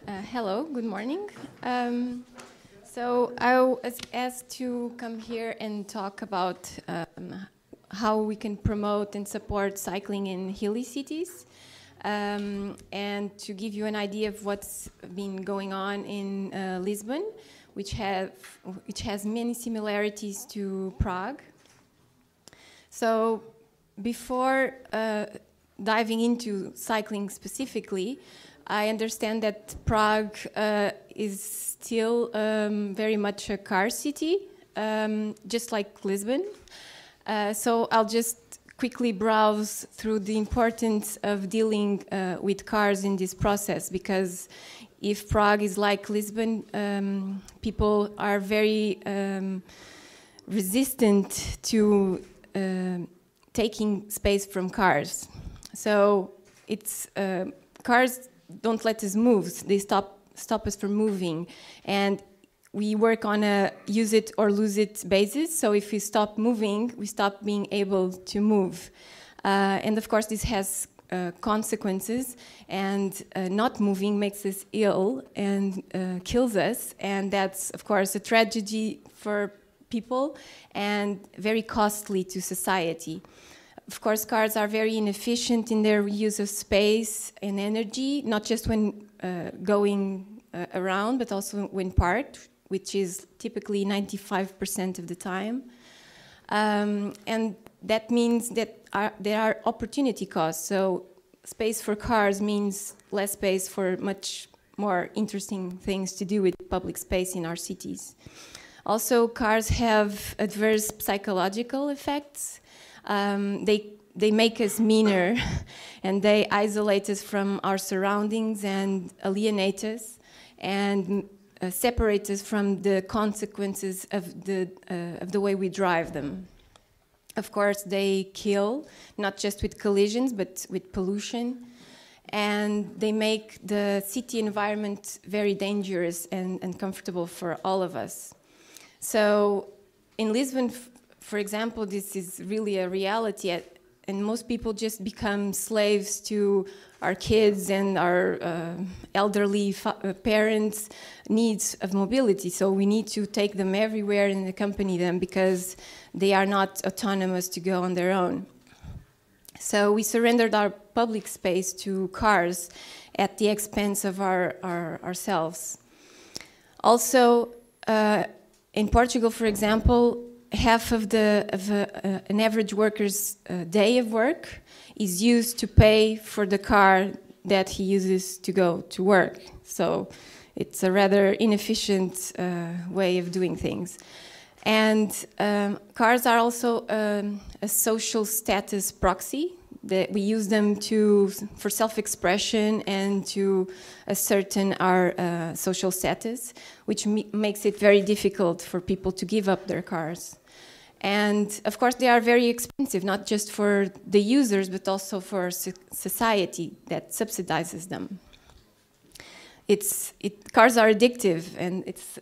Hello, good morning. So I was asked to come here and talk about how we can promote and support cycling in hilly cities, and to give you an idea of what's been going on in Lisbon, which has many similarities to Prague. So before diving into cycling specifically, I understand that Prague is still very much a car city, just like Lisbon. So I'll just quickly browse through the importance of dealing with cars in this process, because if Prague is like Lisbon, people are very resistant to taking space from cars. So it's cars don't let us move. They stop us from moving, and we work on a use it or lose it basis. So if we stop moving, we stop being able to move, and of course this has consequences. And not moving makes us ill and kills us, and that's of course a tragedy for people and very costly to society. Of course, cars are very inefficient in their use of space and energy, not just when going around, but also when parked, which is typically 95% of the time. And that means that there are opportunity costs. So space for cars means less space for much more interesting things to do with public space in our cities. Also, cars have adverse psychological effects. They make us meaner, and they isolate us from our surroundings and alienate us, and separate us from the consequences of the way we drive them. Of course, they kill, not just with collisions, but with pollution, and they make the city environment very dangerous and uncomfortable for all of us. So in Lisbon, for example, this is really a reality, and most people just become slaves to our kids and our elderly parents' needs of mobility. So we need to take them everywhere and accompany them because they are not autonomous to go on their own. So we surrendered our public space to cars at the expense of ourselves. Also, in Portugal, for example, half of an average worker's day of work is used to pay for the car that he uses to go to work. So it's a rather inefficient way of doing things. And cars are also a social status proxy, that we use them for self-expression and to ascertain our social status, which makes it very difficult for people to give up their cars. And of course, they are very expensive, not just for the users, but also for society that subsidizes them. Cars are addictive, and it's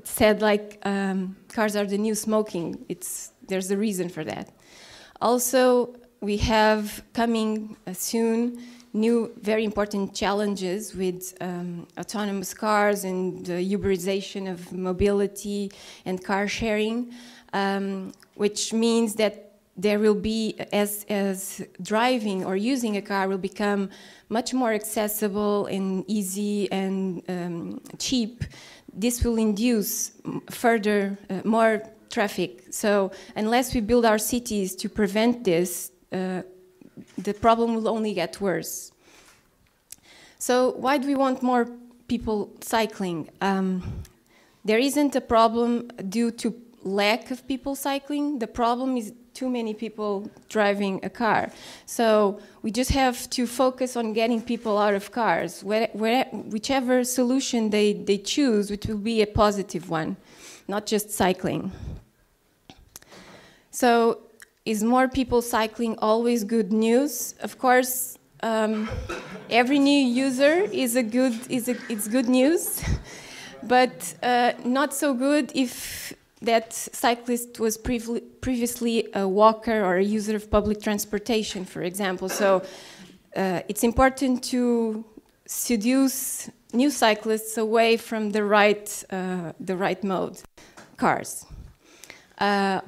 said like cars are the new smoking. There's a reason for that. Also, we have coming soon new very important challenges with autonomous cars and the Uberization of mobility and car sharing, which means that there will be, as driving or using a car will become much more accessible and easy and cheap, this will induce further more traffic. So unless we build our cities to prevent this, the problem will only get worse. So why do we want more people cycling? There isn't a problem due to lack of people cycling. The problem is too many people driving a car. So we just have to focus on getting people out of cars. Whichever solution they choose, it will be a positive one, not just cycling. So is more people cycling always good news? Of course, every new user it's good news, but not so good if that cyclist was previously a walker or a user of public transportation, for example. So it's important to seduce new cyclists away from the right mode, cars.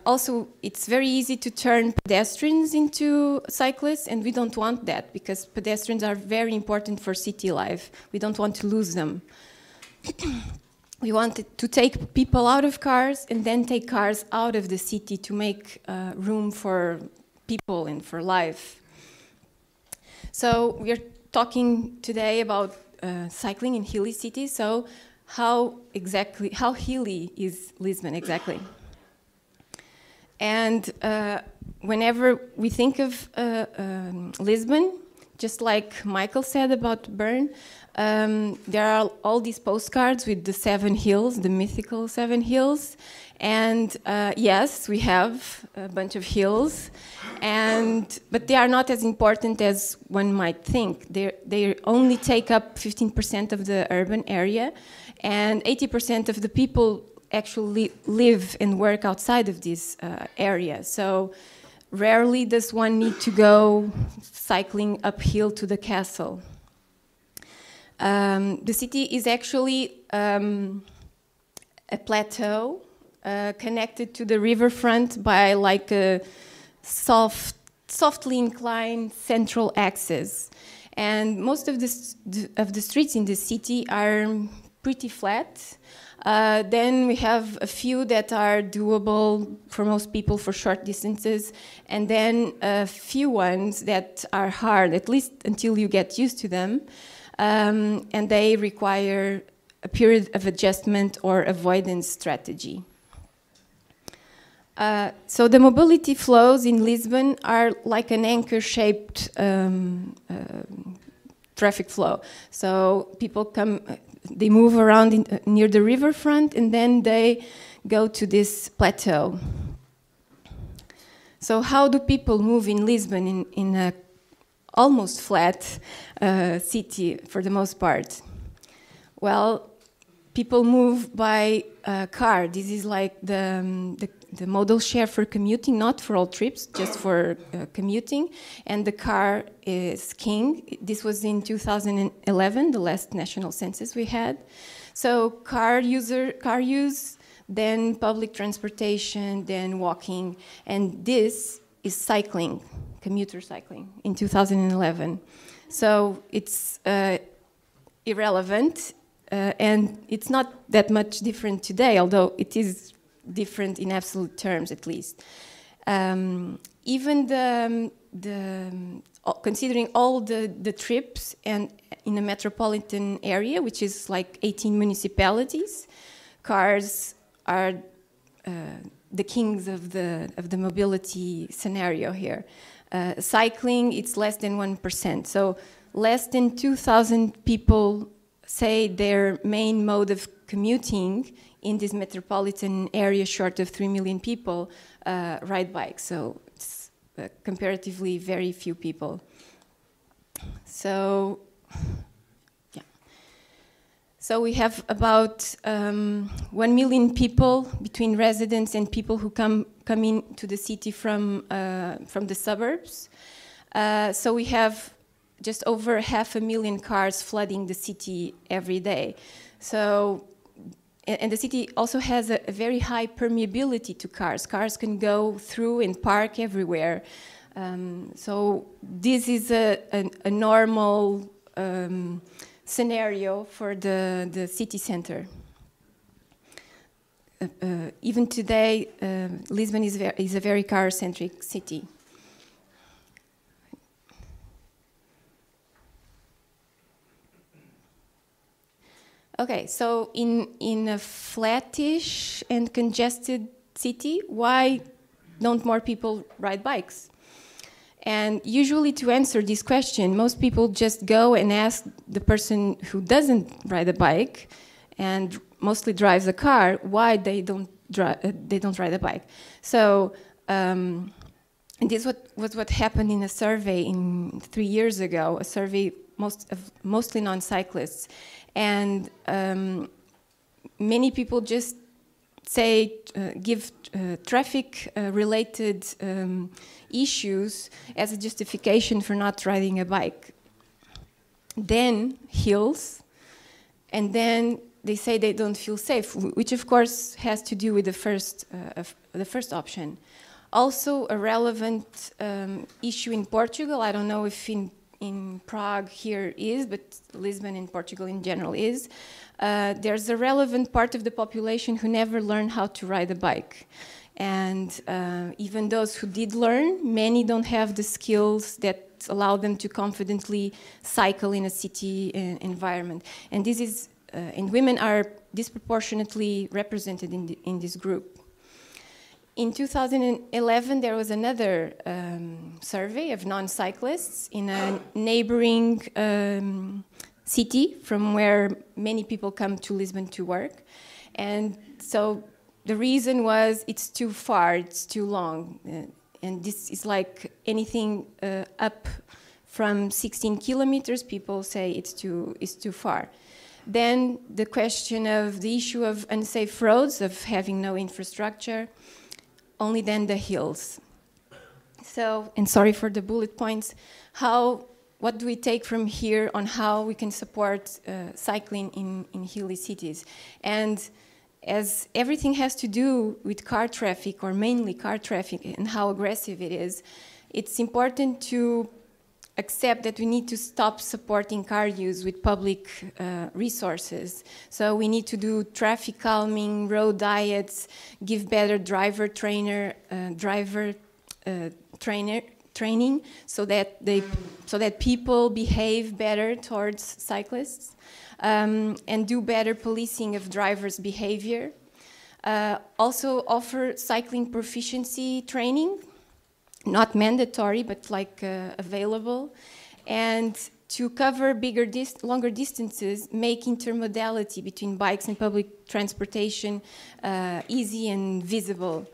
Also, it's very easy to turn pedestrians into cyclists, and we don't want that because pedestrians are very important for city life. We don't want to lose them. We wanted to take people out of cars and then take cars out of the city to make room for people and for life. So we're talking today about cycling in hilly cities. So how hilly is Lisbon exactly? And whenever we think of Lisbon, just like Michael said about Bern, there are all these postcards with the 7 hills, the mythical 7 hills. And yes, we have a bunch of hills, but they are not as important as one might think. They only take up 15% of the urban area, and 80% of the people actually live and work outside of this area. So rarely does one need to go cycling uphill to the castle. The city is actually a plateau connected to the riverfront by like a softly inclined central axis. And most of the streets in the city are pretty flat. Then we have a few that are doable for most people for short distances, and then a few ones that are hard, at least until you get used to them, and they require a period of adjustment or avoidance strategy. So the mobility flows in Lisbon are like an anchor-shaped traffic flow. So people come, they move around near the riverfront, and then they go to this plateau. So how do people move in Lisbon in a almost flat city for the most part? Well, people move by car. This is like the modal share for commuting, not for all trips, just for commuting. And the car is king. This was in 2011, the last national census we had. So car use, then public transportation, then walking. And this is cycling, commuter cycling, in 2011. So it's irrelevant. And it's not that much different today, although it is different in absolute terms, at least. Even considering all the trips and in a metropolitan area, which is like 18 municipalities, cars are the kings of the mobility scenario here. Cycling, it's less than 1%. So less than 2,000 people say their main mode of commuting in this metropolitan area, short of 3 million people, ride bikes. So it's comparatively very few people. So, yeah. So we have about 1 million people between residents and people who come into the city from the suburbs. So we have just over 500,000 cars flooding the city every day. So, and the city also has a very high permeability to cars. Cars can go through and park everywhere. So this is a normal scenario for the city center. Even today, Lisbon is a very car-centric city. Okay, so in a flattish and congested city, why don't more people ride bikes? And usually to answer this question, most people just go and ask the person who doesn't ride a bike and mostly drives a car why they don't ride a bike. So and this was what happened in a survey 3 years ago, a survey mostly non-cyclists. And many people just say, give traffic-related issues as a justification for not riding a bike. Then hills, and then they say they don't feel safe, which of course has to do with the first option. Also, a relevant issue in Portugal, I don't know if in Prague here is, but Lisbon and Portugal in general is, there's a relevant part of the population who never learned how to ride a bike. And even those who did learn, many don't have the skills that allow them to confidently cycle in a city environment. And this is, and women are disproportionately represented in this group. In 2011, there was another survey of non-cyclists in a neighboring city from where many people come to Lisbon to work. And so the reason was it's too far, it's too long. And this is like anything up from 16 kilometers, people say it's too far. Then the question of the issue of unsafe roads, of having no infrastructure, only then the hills. So, and sorry for the bullet points, what do we take from here on how we can support cycling in hilly cities? And as everything has to do with car traffic, or mainly car traffic, and how aggressive it is, it's important to accept that we need to stop supporting car use with public resources. So we need to do traffic calming, road diets, give better driver training, so that people behave better towards cyclists, and do better policing of drivers' behavior. Also offer cycling proficiency training, not mandatory, but like available, and to cover longer distances, make intermodality between bikes and public transportation easy and visible.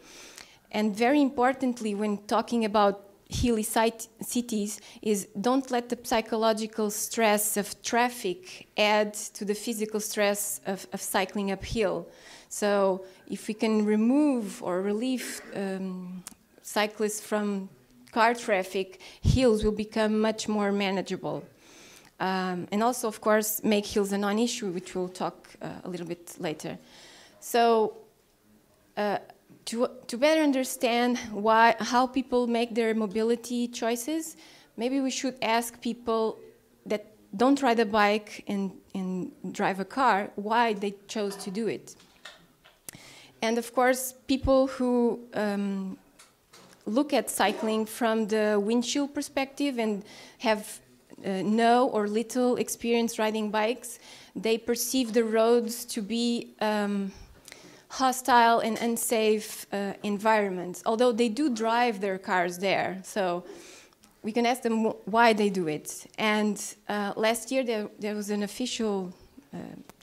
And very importantly, when talking about hilly cities, is don't let the psychological stress of traffic add to the physical stress of cycling uphill. So if we can remove or relieve cyclists from car traffic, hills will become much more manageable. And also, of course, make hills a non-issue, which we'll talk a little bit later. So to better understand how people make their mobility choices, maybe we should ask people that don't ride a bike and drive a car why they chose to do it. And of course, people who look at cycling from the windshield perspective and have no or little experience riding bikes, they perceive the roads to be hostile and unsafe environments, although they do drive their cars there. So we can ask them why they do it. And last year there was an official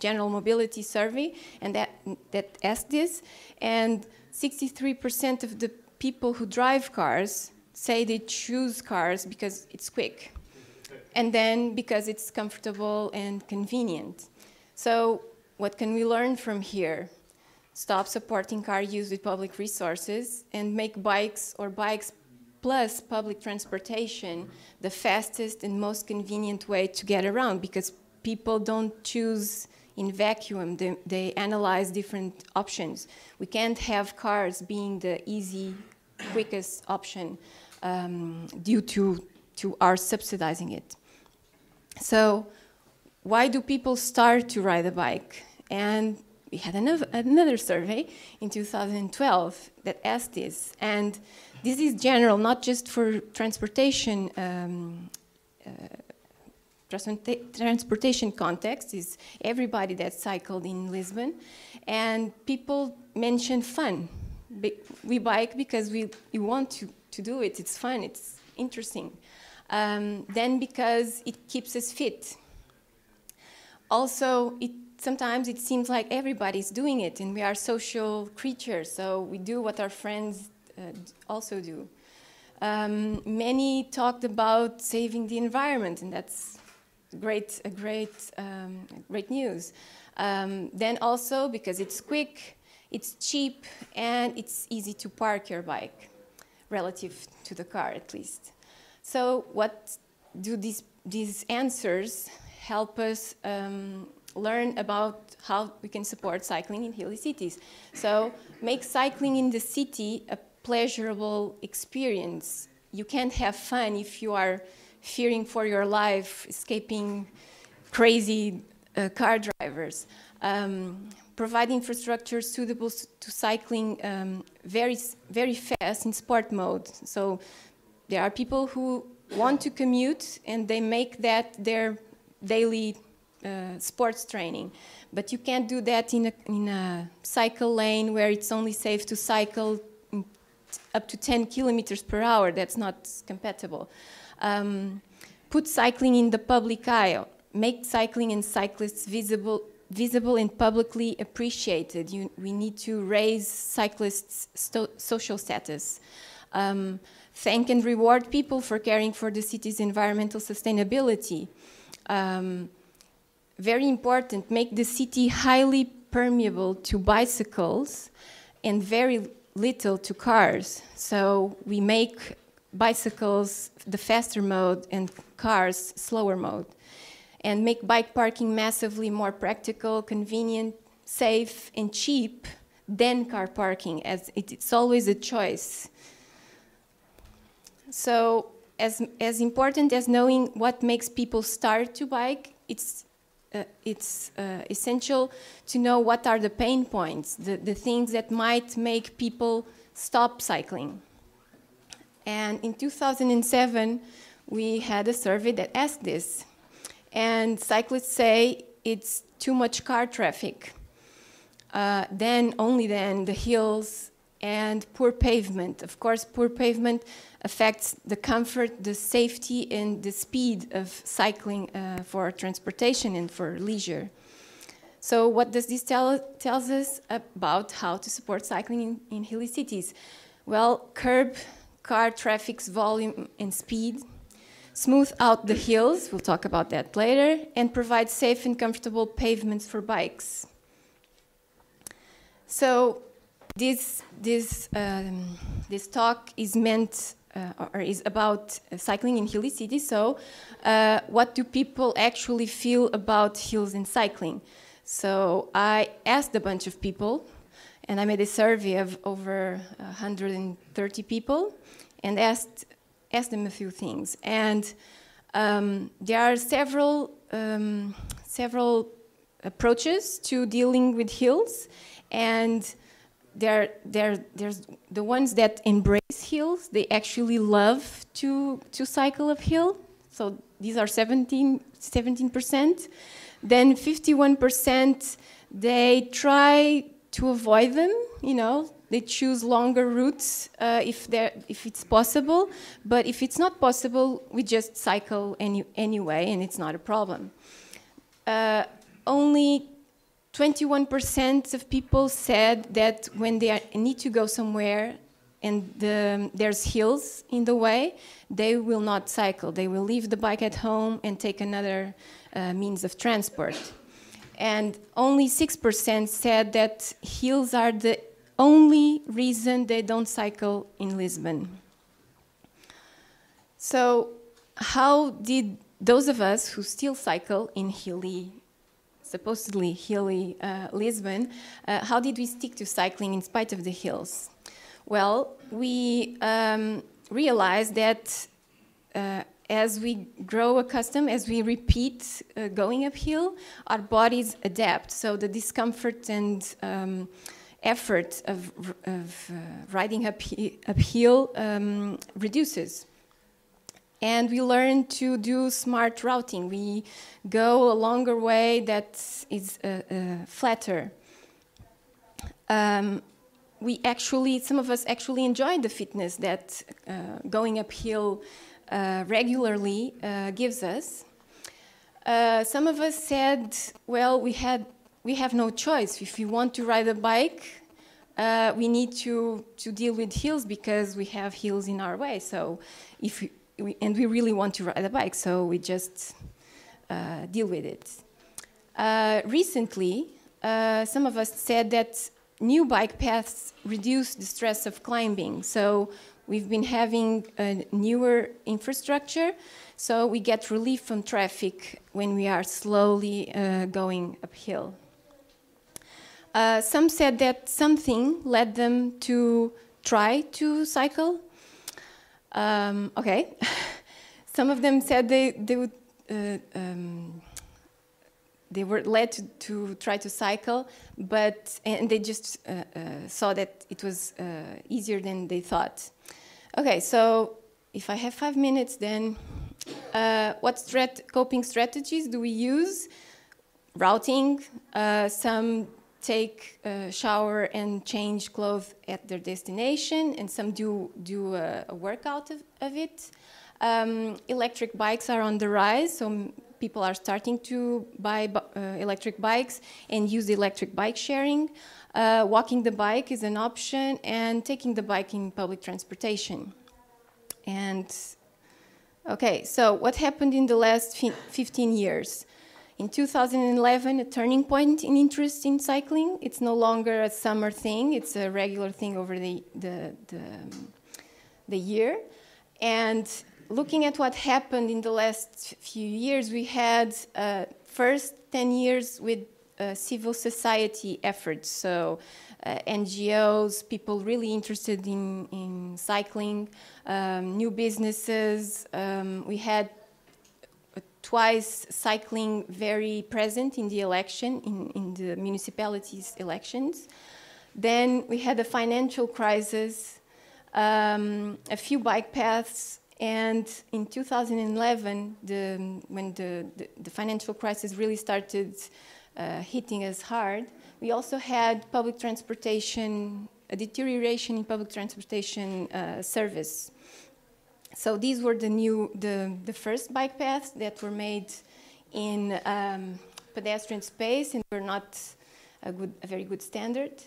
general mobility survey and that asked this, and 63% of the people who drive cars say they choose cars because it's quick, and then because it's comfortable and convenient. So what can we learn from here? Stop supporting car use with public resources and make bikes or bikes plus public transportation the fastest and most convenient way to get around, because people don't choose in vacuum. They analyze different options. We can't have cars being the easy, quickest option due to our subsidizing it. So why do people start to ride a bike? And we had another survey in 2012 that asked this. And this is general, not just for transportation transportation context, is everybody that cycled in Lisbon. And people mention fun. We bike because we want to do it. It's fun, it's interesting. Then because it keeps us fit. Also, sometimes it seems like everybody's doing it, and we are social creatures, so we do what our friends also do. Many talked about saving the environment, and that's great news. Then also because it's quick, it's cheap, and it's easy to park your bike, relative to the car at least. So what do these answers help us learn about how we can support cycling in hilly cities. So make cycling in the city a pleasurable experience. You can't have fun if you are fearing for your life, escaping crazy car drivers. Provide infrastructure suitable to cycling very, very fast in sport mode. So there are people who want to commute and they make that their daily sports training. But you can't do that in a cycle lane where it's only safe to cycle up to 10 kilometers per hour. That's not compatible. Put cycling in the public eye. Make cycling and cyclists visible and publicly appreciated. We need to raise cyclists' social status. Thank and reward people for caring for the city's environmental sustainability. Very important, make the city highly permeable to bicycles and very little to cars. So we make bicycles the faster mode and cars slower mode. And make bike parking massively more practical, convenient, safe, and cheap than car parking, as it's always a choice. So as important as knowing what makes people start to bike, it's essential to know what are the pain points, the things that might make people stop cycling. And in 2007, we had a survey that asked this. And cyclists say it's too much car traffic. Only then, the hills and poor pavement. Of course, poor pavement affects the comfort, the safety, and the speed of cycling for transportation and for leisure. So what does this tells us about how to support cycling in hilly cities? Well, curb car traffic's volume and speed, smooth out the hills, we'll talk about that later, and provide safe and comfortable pavements for bikes. So this talk is meant or is about cycling in hilly cities. So what do people actually feel about hills and cycling? So I asked a bunch of people, and I made a survey of over 130 people, and asked them a few things. And there are several approaches to dealing with hills, and there's the ones that embrace hills. They actually love to cycle uphill. So these are 17%. Then 51%, they try to avoid them, They choose longer routes if it's possible, but if it's not possible, we just cycle anyway, and it's not a problem. Only 21% of people said that when they need to go somewhere and there's hills in the way, they will not cycle. They will leave the bike at home and take another means of transport. And only 6% said that hills are the only reason they don't cycle in Lisbon. So how did those of us who still cycle in supposedly hilly Lisbon, how did we stick to cycling in spite of the hills? Well, we realized that as we grow accustomed, as we repeat going uphill, our bodies adapt. So the discomfort and effort of riding uphill reduces. And we learn to do smart routing. We go a longer way that is flatter. Some of us actually enjoy the fitness that going uphill regularly gives us. Some of us said, well, we have no choice. If we want to ride a bike, we need to deal with hills because we have hills in our way. So we really want to ride a bike, so we just deal with it. Recently, some of us said that new bike paths reduce the stress of climbing. So we've been having a newer infrastructure, so we get relief from traffic when we are slowly going uphill. Some said that something led them to try to cycle. Okay. Some of them said they were led to try to cycle, and they just saw that it was easier than they thought. Okay, so if I have 5 minutes, then what coping strategies do we use? Routing. Some take a shower and change clothes at their destination, and some do a workout of it. Electric bikes are on the rise, so people are starting to buy electric bikes and use electric bike sharing. Walking the bike is an option, and taking the bike in public transportation. And okay, so what happened in the last 15 years? In 2011, a turning point in interest in cycling. It's no longer a summer thing; it's a regular thing over the year. And looking at what happened in the last few years, we had first 10 years with civil society efforts, so NGOs, people really interested in cycling, new businesses. We had twice cycling very present in the election, in the municipalities' elections. Then we had a financial crisis, a few bike paths, and in 2011, when the financial crisis really started hitting us hard, we also had public transportation, a deterioration in public transportation service. So these were the first bike paths that were made in pedestrian space and were not a very good standard.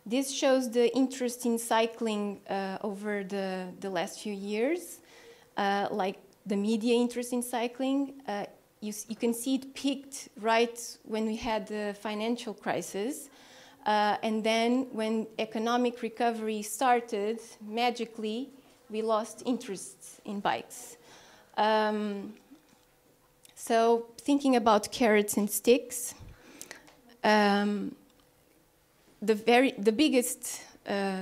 This shows the interest in cycling over the last few years, like the media interest in cycling. You can see it peaked right when we had the financial crisis. And then when economic recovery started, magically, we lost interest in bikes. So thinking about carrots and sticks, the biggest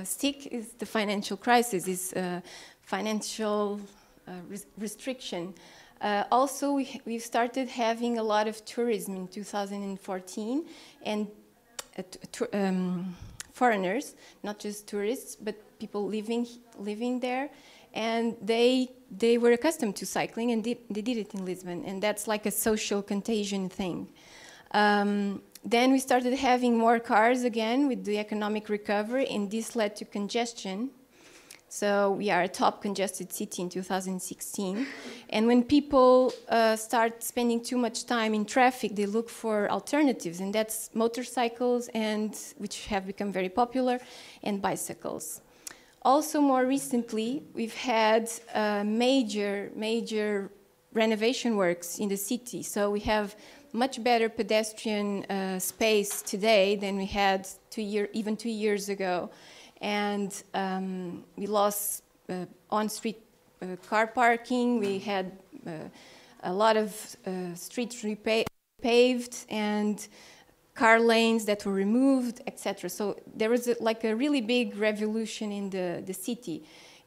stick is the financial crisis, is financial restriction. Also, we've started having a lot of tourism in 2014, and foreigners, not just tourists, but people living there, and they were accustomed to cycling, and they did it in Lisbon, and that's like a social contagion thing. Then we started having more cars again with the economic recovery, and this led to congestion. So we are a top congested city in 2016. And when people start spending too much time in traffic, they look for alternatives, and that's motorcycles, which have become very popular, and bicycles. Also, more recently, we've had major renovation works in the city. So we have much better pedestrian space today than we had even 2 years ago. And we lost on-street car parking. We had a lot of streets repaved and car lanes that were removed, etc. So there was like a really big revolution in the city.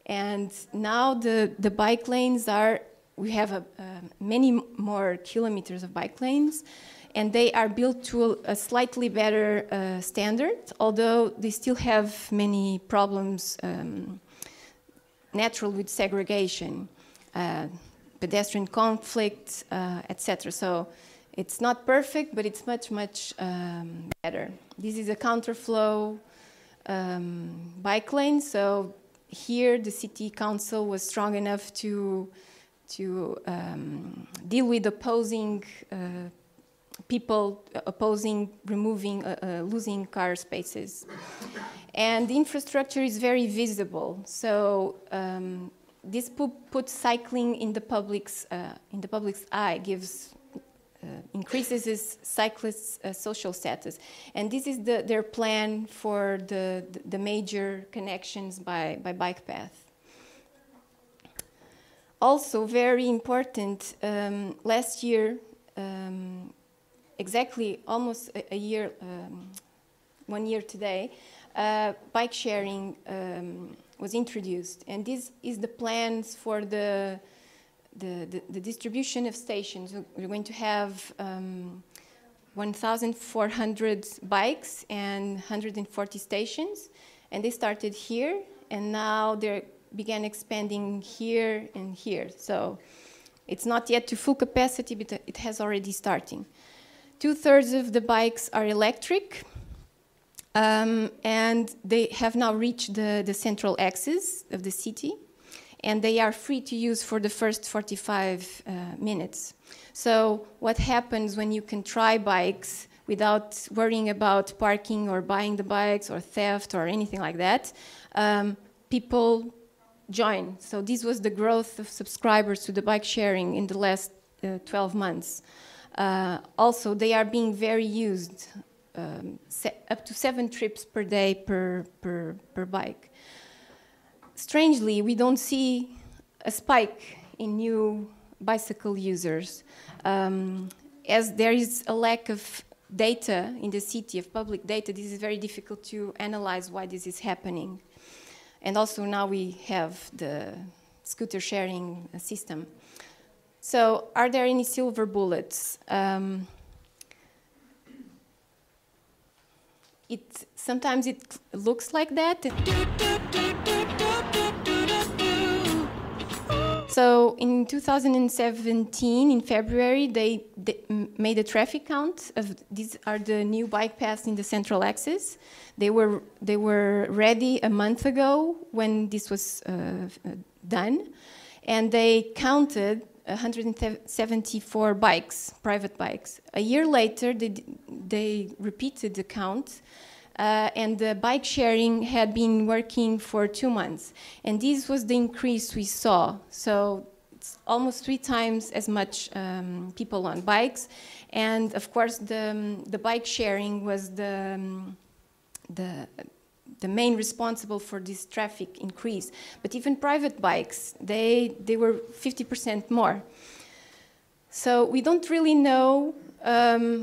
And now the bike lanes we have many more kilometers of bike lanes, and they are built to a slightly better standard, although they still have many problems natural with segregation, pedestrian conflict, etc. So it's not perfect, but it's much better. This is a counterflow bike lane, so here the city council was strong enough to deal with opposing people losing car spaces. And the infrastructure is very visible. So this puts cycling in the public's eye, increases its cyclists' social status. And this is their plan for the major connections by bike path. also very important, last year, exactly almost a year, 1 year today, bike sharing was introduced, and this is the plans for the distribution of stations. We're going to have 1,400 bikes and 140 stations, and they started here, and now they began expanding here and here. So it's not yet to full capacity, but it has already starting. 2/3 of the bikes are electric, and they have now reached the central axis of the city, and they are free to use for the first 45 minutes. So what happens when you can try bikes without worrying about parking or buying the bikes or theft or anything like that? People join. So this was the growth of subscribers to the bike sharing in the last 12 months. Also, they are being very used, up to 7 trips per day per bike. Strangely, we don't see a spike in new bicycle users. As there is a lack of data in the city, of public data, this is very difficult to analyze why this is happening. And also now we have the scooter sharing system. So are there any silver bullets? Sometimes it looks like that. So in 2017, in February, they made a traffic count of these are the new bike paths in the central axis. They were ready a month ago when this was done, and they counted 174 bikes, private bikes. A year later, they repeated the count, and the bike sharing had been working for 2 months. And this was the increase we saw. So it's almost 3 times as much people on bikes. And of course, the bike sharing was the main responsible for this traffic increase. But even private bikes, they were 50% more. So we don't really know,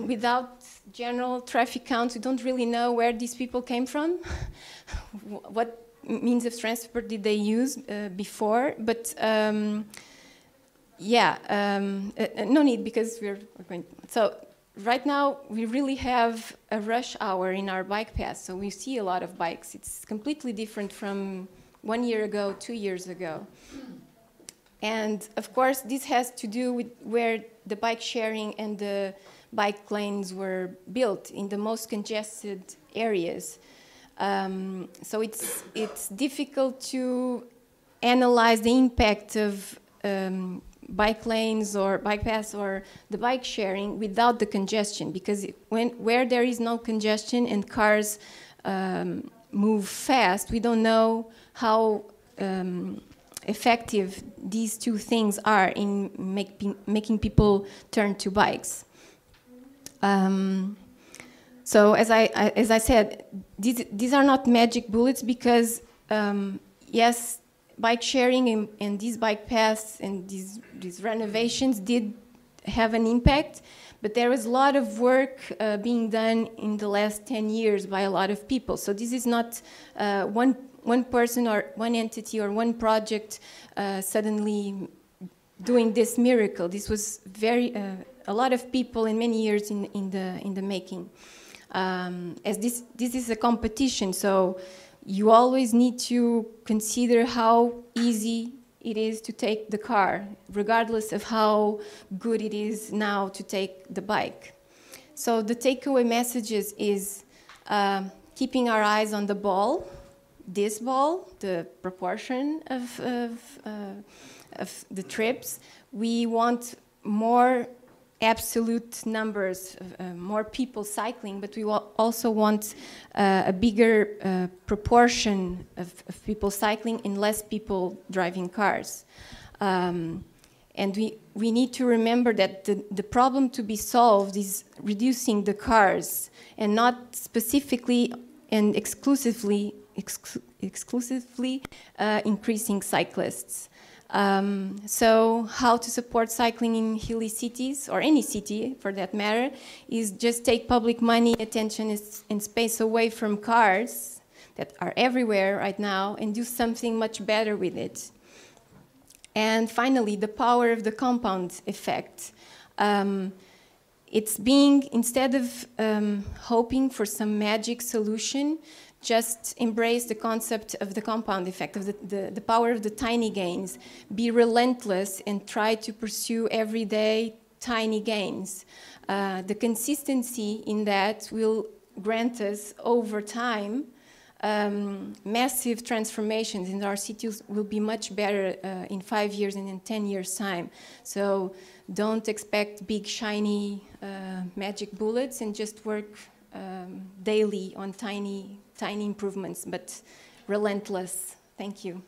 without general traffic counts, we don't really know where these people came from, what means of transport did they use before, but no need, because we're going. So right now we really have a rush hour in our bike path, so we see a lot of bikes. It's completely different from 1 year ago, 2 years ago. And of course this has to do with where the bike sharing and the bike lanes were built, in the most congested areas. So it's difficult to analyze the impact of bike lanes or bike paths or the bike sharing without the congestion, because where there is no congestion and cars move fast, we don't know how effective these two things are in making people turn to bikes. So as I said, these are not magic bullets, because yes, bike sharing and these bike paths and these renovations did have an impact, but there was a lot of work being done in the last 10 years by a lot of people. So this is not one person or one entity or one project suddenly doing this miracle. This was a lot of people and many years in the making. As this is a competition, so you always need to consider how easy it is to take the car, regardless of how good it is now to take the bike. So the takeaway messages is keeping our eyes on the ball, this ball, the proportion of the trips. We want more absolute numbers, more people cycling, but we also want a bigger proportion of people cycling and less people driving cars. And we need to remember that the problem to be solved is reducing the cars and not specifically and exclusively increasing cyclists. So how to support cycling in hilly cities, or any city for that matter, is just take public money, attention, and space away from cars that are everywhere right now and do something much better with it. And finally, the power of the compound effect. It's being, instead of hoping for some magic solution, just embrace the concept of the compound effect, of the power of the tiny gains. Be relentless and try to pursue everyday tiny gains. The consistency in that will grant us, over time, massive transformations, and our cities will be much better in 5 years and in 10 years' time. So don't expect big, shiny magic bullets, and just work daily on tiny improvements, but relentless. Thank you.